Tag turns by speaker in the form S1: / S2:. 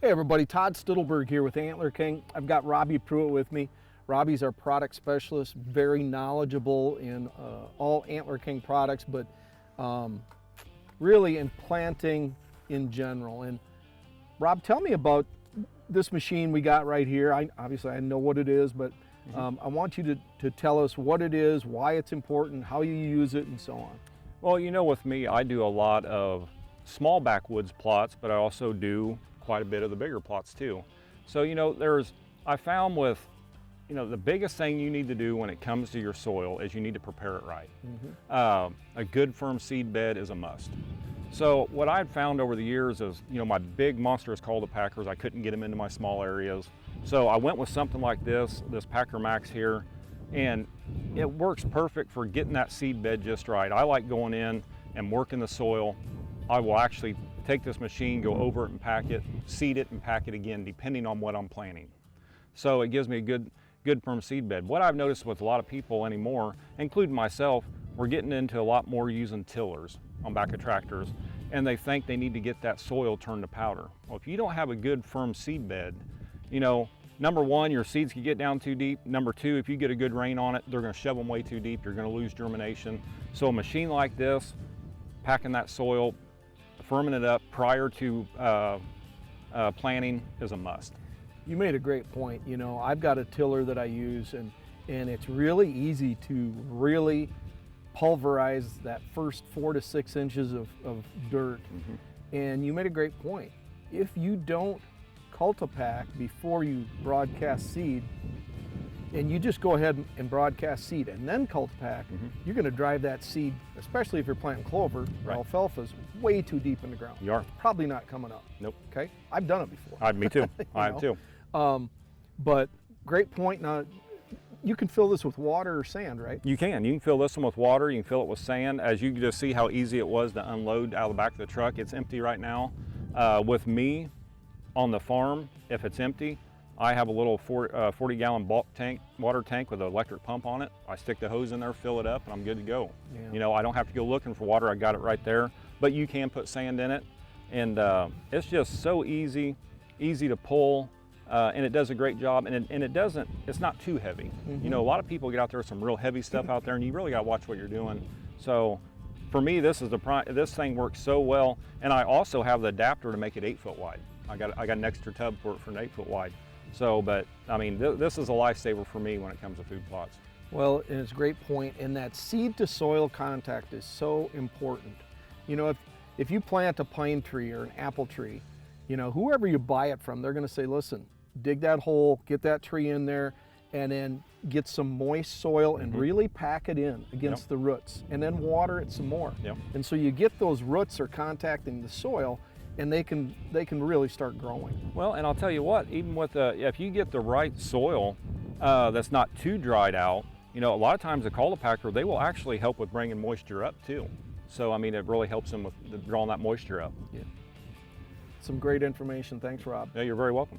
S1: Hey everybody, Todd Stittelberg here with Antler King. I've got Robbie Pruitt with me. Robbie's our product specialist, very knowledgeable in all Antler King products, but really in planting in general. And Rob, tell me about this machine we got right here. Obviously I know what it is, but I want you to tell us what it is, why it's important, how you use it, and so on.
S2: Well, you know, with me, I do a lot of small backwoods plots, but I also do quite a bit of the bigger plots too. So, you know, I found with, you know, the biggest thing you need to do when it comes to your soil is you need to prepare it right. A good firm seed bed is a must. So what I've found over the years is, you know, my big monstrous cultipackers, I couldn't get them into my small areas. So I went with something like this Packer Maxx here, and it works perfect for getting that seed bed just right. I like going in and working the soil. I will actually take this machine, go over it and pack it, seed it and pack it again, depending on what I'm planting. So it gives me a good firm seed bed. What I've noticed with a lot of people anymore, including myself, we're getting into a lot more using tillers on back of tractors, and they think they need to get that soil turned to powder. Well, if you don't have a good firm seed bed, you know, number one, your seeds can get down too deep. Number two, if you get a good rain on it, they're gonna shove them way too deep. You're gonna lose germination. So a machine like this, packing that soil, firming it up prior to planting is a must.
S1: You made a great point. You know, I've got a tiller that I use, and it's really easy to really pulverize that first 4 to 6 inches of dirt. And you made a great point. If you don't cultipack before you broadcast seed, and you just go ahead and broadcast seed and then cultipack, you're going to drive that seed, especially if you're planting clover or alfalfas, way too deep in the ground.
S2: You are.
S1: Probably not coming up.
S2: Nope.
S1: Okay? I've done it before.
S2: Me too. I have too.
S1: But great point. Now, you can fill this with water or sand, right?
S2: You can fill this one with water, you can fill it with sand. As you can just see how easy it was to unload out of the back of the truck. It's empty right now. With me on the farm, if it's empty, I have a little 40-gallon bulk tank, water tank with an electric pump on it. I stick the hose in there, fill it up, and I'm good to go.
S1: Yeah.
S2: You know, I don't have to go looking for water. I got it right there. But you can put sand in it, and it's just so easy to pull, and it does a great job. And it's not too heavy. You know, a lot of people get out there with some real heavy stuff out there, and you really got to watch what you're doing. So for me, this thing works so well, and I also have the adapter to make it 8 foot wide. I got an extra tub for it for an 8 foot wide. So, but I mean, this is a lifesaver for me when it comes to food plots.
S1: Well, and it's a great point, and that seed to soil contact is so important. You know, if you plant a pine tree or an apple tree, you know, whoever you buy it from, they're going to say, listen, dig that hole, get that tree in there, and then get some moist soil and really pack it in against the roots, and then water it some more. And so you get those roots are contacting the soil, and they can really start growing.
S2: Well, and I'll tell you what, even with if you get the right soil that's not too dried out, you know, a lot of times the cultipacker, they will actually help with bringing moisture up too. So I mean, it really helps them with drawing that moisture up.
S1: Yeah. Some great information. Thanks, Rob.
S2: Yeah, you're very welcome.